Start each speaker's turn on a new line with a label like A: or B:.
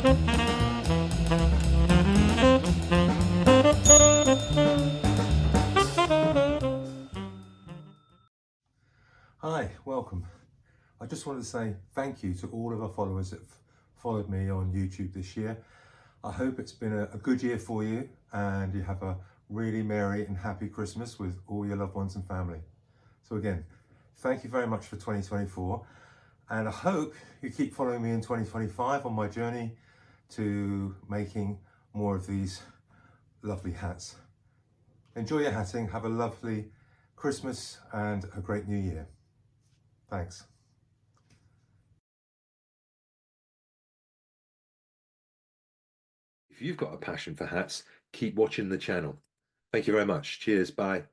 A: Hi, welcome. I just wanted to say thank you to all of our followers that have followed me on YouTube this year. I hope it's been a good year for you and you have a really merry and happy Christmas with all your loved ones and family. So again, thank you very much for 2024 and I hope you keep following me in 2025 on my journey to making more of these lovely hats. Enjoy your hatting, have a lovely Christmas and a great new year. Thanks.
B: If you've got a passion for hats, keep watching the channel. Thank you very much. Cheers. Bye.